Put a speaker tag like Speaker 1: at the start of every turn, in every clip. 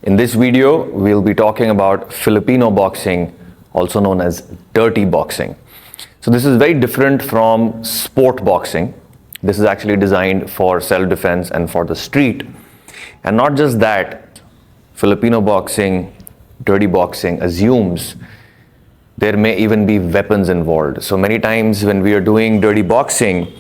Speaker 1: In this video, we'll be talking about Filipino boxing, also known as dirty boxing. So this is very different from sport boxing. This is actually designed for self-defense and for the street. And not just that, Filipino boxing, dirty boxing assumes there may even be weapons involved. So many times when we are doing dirty boxing,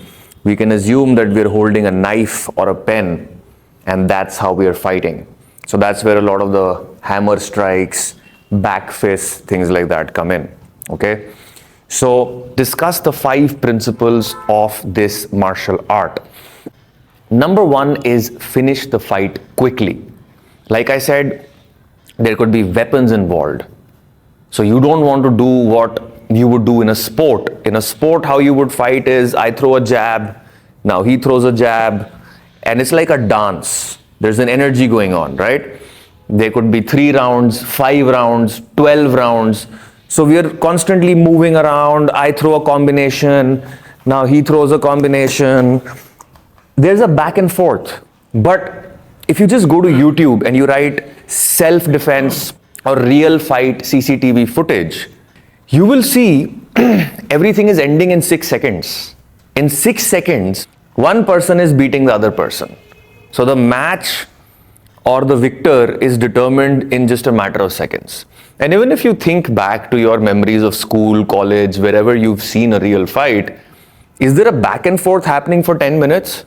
Speaker 1: we can assume that we're holding a knife or a pen, and that's how we are fighting. So that's where a lot of the hammer strikes, back fists, things like that come in. Okay? So discuss the 5 principles of this martial art. Number 1 is finish the fight quickly. Like I said, there could be weapons involved. So you don't want to do what you would do in a sport. In a sport, how you would fight is I throw a jab, now he throws a jab, and it's like a dance. There's an energy going on, right? There could be 3 rounds, 5 rounds, 12 rounds. So we are constantly moving around. I throw a combination, now he throws a combination. There's a back and forth. But if you just go to YouTube and you write self-defense or real fight CCTV footage, you will see everything is ending in 6 seconds. In 6 seconds, one person is beating the other person. So the match or the victor is determined in just a matter of seconds. And even if you think back to your memories of school, college, wherever you've seen a real fight, is there a back and forth happening for 10 minutes?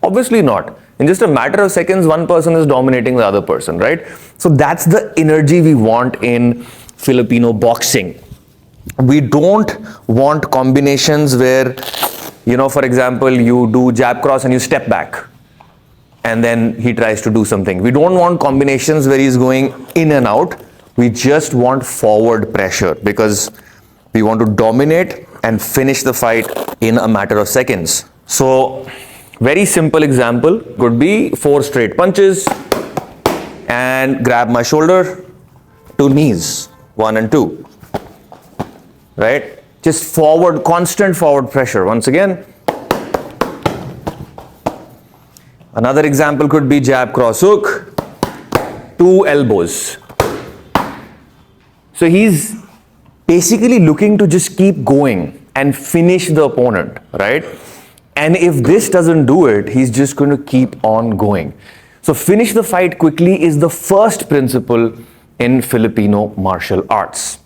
Speaker 1: Obviously not. In just a matter of seconds, one person is dominating the other person, right? So that's the energy we want in Filipino boxing. We don't want combinations where, for example, you do jab cross and you step back and then he tries to do something. We don't want combinations where he's going in and out. We just want forward pressure because we want to dominate and finish the fight in a matter of seconds. So very simple example could be 4 straight punches and grab my shoulder, 2 knees, 1 and 2. Right? Just forward, constant forward pressure. Once again. Another example could be jab cross hook, 2 elbows. So he's basically looking to just keep going and finish the opponent, right? And if this doesn't do it, he's just going to keep on going. So finish the fight quickly is the first principle in Filipino martial arts.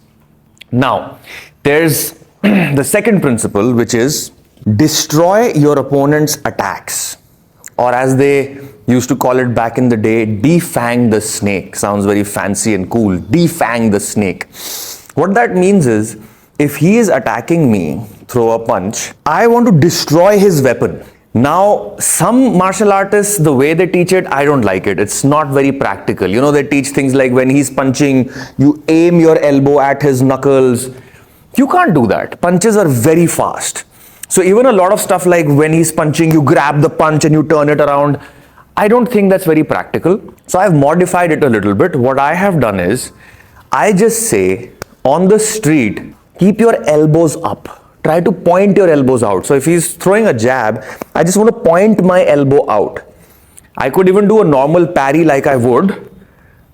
Speaker 1: Now, there's the second principle, which is destroy your opponent's attacks. Or as they used to call it back in the day, defang the snake. Sounds very fancy and cool. Defang the snake. What that means is, if he is attacking me, throw a punch, I want to destroy his weapon. Now, some martial artists, the way they teach it, I don't like it. It's not very practical. They teach things like when he's punching, you aim your elbow at his knuckles. You can't do that. Punches are very fast. So even a lot of stuff like when he's punching, you grab the punch and you turn it around. I don't think that's very practical. So I've modified it a little bit. What I have done is, I just say, on the street, keep your elbows up. Try to point your elbows out. So if he's throwing a jab, I just want to point my elbow out. I could even do a normal parry like I would.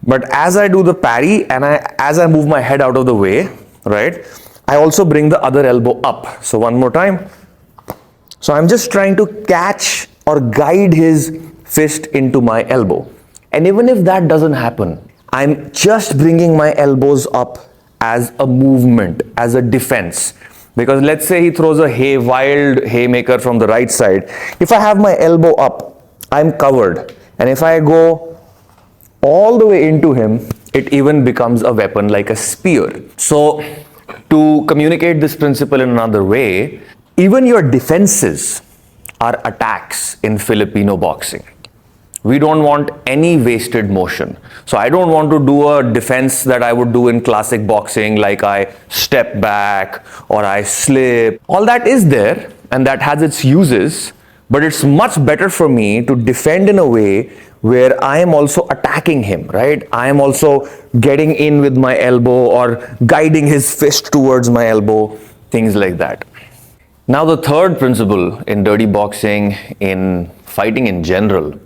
Speaker 1: But as I do the parry and as I move my head out of the way, right, I also bring the other elbow up. So one more time. So I'm just trying to catch or guide his fist into my elbow. And even if that doesn't happen, I'm just bringing my elbows up as a movement, as a defense. Because let's say he throws a wild haymaker from the right side. If I have my elbow up, I'm covered. And if I go all the way into him, it even becomes a weapon like a spear. So to communicate this principle in another way, even your defenses are attacks in Filipino boxing. We don't want any wasted motion. So I don't want to do a defense that I would do in classic boxing, like I step back or I slip. All that is there and that has its uses, but it's much better for me to defend in a way where I am also attacking him, right? I am also getting in with my elbow or guiding his fist towards my elbow, things like that. Now the third principle in dirty boxing, in fighting in general,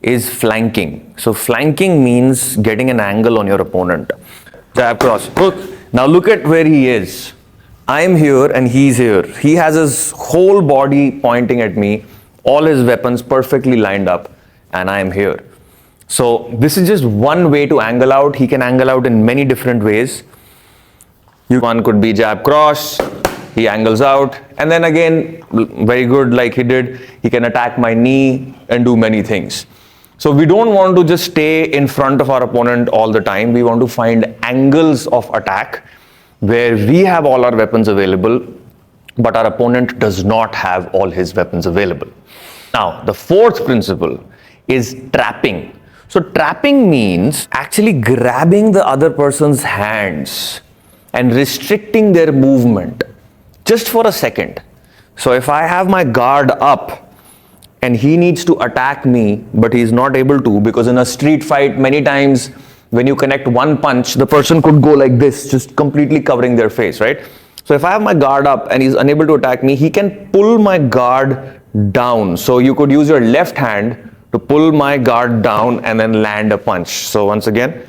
Speaker 1: is flanking. So flanking means getting an angle on your opponent. Jab, cross, hook. Now look at where he is. I'm here and he's here. He has his whole body pointing at me, all his weapons perfectly lined up, and I'm here. So this is just one way to angle out. He can angle out in many different ways. One could be jab, cross. He angles out, and then again, very good, like he did, he can attack my knee and do many things. So we don't want to just stay in front of our opponent all the time. We want to find angles of attack where we have all our weapons available, but our opponent does not have all his weapons available. Now, the fourth principle is trapping. So trapping means actually grabbing the other person's hands and restricting their movement just for a second. So if I have my guard up and he needs to attack me, but he's not able to, because in a street fight, many times when you connect one punch, the person could go like this, just completely covering their face, right? So if I have my guard up and he's unable to attack me, he can pull my guard down. So you could use your left hand to pull my guard down and then land a punch. So once again,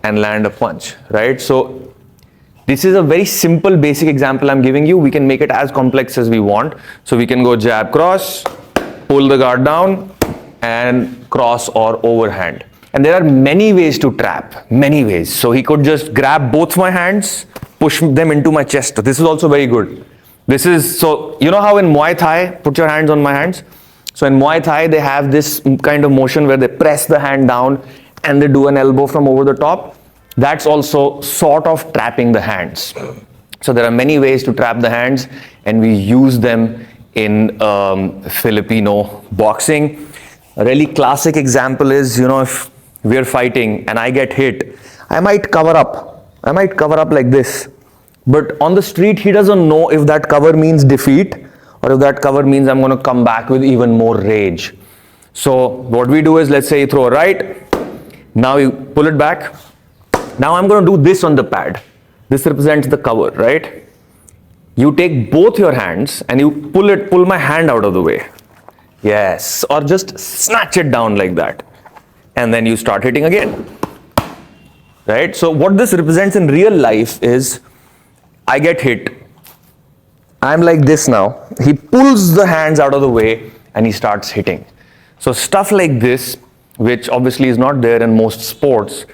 Speaker 1: and land a punch, right? So this is a very simple basic example I'm giving you. We can make it as complex as we want. So we can go jab, cross, pull the guard down, and cross or overhand. And there are many ways to trap, many ways. So he could just grab both my hands, push them into my chest. This is also very good. This is, so you know how in Muay Thai, put your hands on my hands. So in Muay Thai, they have this kind of motion where they press the hand down and they do an elbow from over the top. That's also sort of trapping the hands. So there are many ways to trap the hands, and we use them in Filipino boxing. A really classic example is, if we're fighting and I get hit, I might cover up. I might cover up like this. But on the street, he doesn't know if that cover means defeat or if that cover means I'm going to come back with even more rage. So what we do is, let's say you throw a right, now you pull it back. Now I'm going to do this on the pad. This represents the cover, right? You take both your hands and you pull my hand out of the way. Yes, or just snatch it down like that. And then you start hitting again. Right? So what this represents in real life is, I get hit. I'm like this now. He pulls the hands out of the way and he starts hitting. So stuff like this, which obviously is not there in most sports,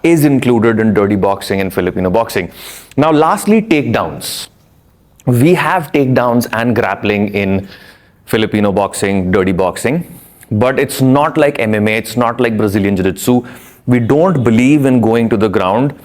Speaker 1: is included in dirty boxing and Filipino boxing. Now lastly, takedowns. We have takedowns and grappling in Filipino boxing, dirty boxing, but it's not like MMA, it's not like Brazilian Jiu-Jitsu. We don't believe in going to the ground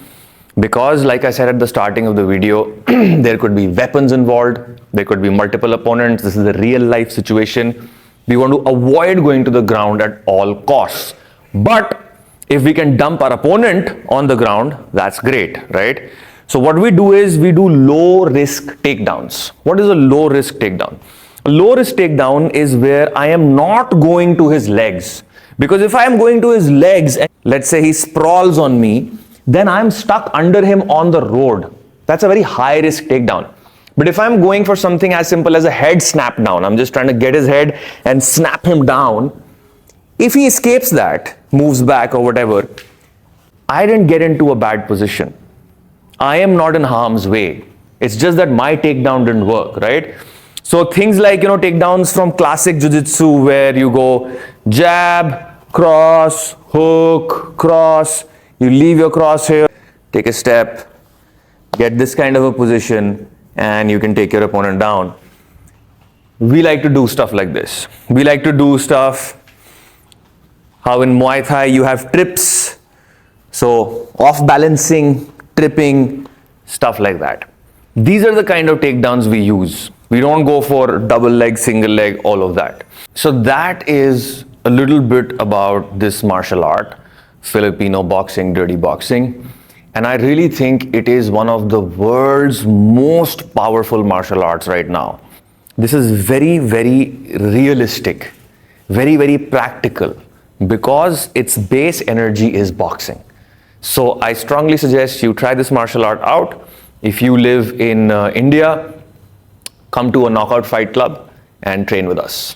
Speaker 1: because, like I said at the starting of the video, there could be weapons involved, there could be multiple opponents, this is a real life situation. We want to avoid going to the ground at all costs. But if we can dump our opponent on the ground, that's great, right? So what we do is we do low risk takedowns. What is a low risk takedown? A low risk takedown is where I am not going to his legs. Because if I am going to his legs, and let's say he sprawls on me, then I'm stuck under him on the road. That's a very high risk takedown. But if I'm going for something as simple as a head snap down, I'm just trying to get his head and snap him down. If he escapes that, moves back or whatever, I didn't get into a bad position. I am not in harm's way. It's just that my takedown didn't work, right? So things like, takedowns from classic jiu-jitsu where you go jab, cross, hook, cross, you leave your cross here, take a step, get this kind of a position, and you can take your opponent down. We like to do stuff like this. We like to do stuff how in Muay Thai you have trips, so off balancing, tripping, stuff like that. These are the kind of takedowns we use. We don't go for double leg, single leg, all of that. So that is a little bit about this martial art, Filipino boxing, dirty boxing. And I really think it is one of the world's most powerful martial arts right now. This is very, very realistic, very, very practical, because its base energy is boxing. So I strongly suggest you try this martial art out. If you live in India, come to a Knockout Fight Club and train with us.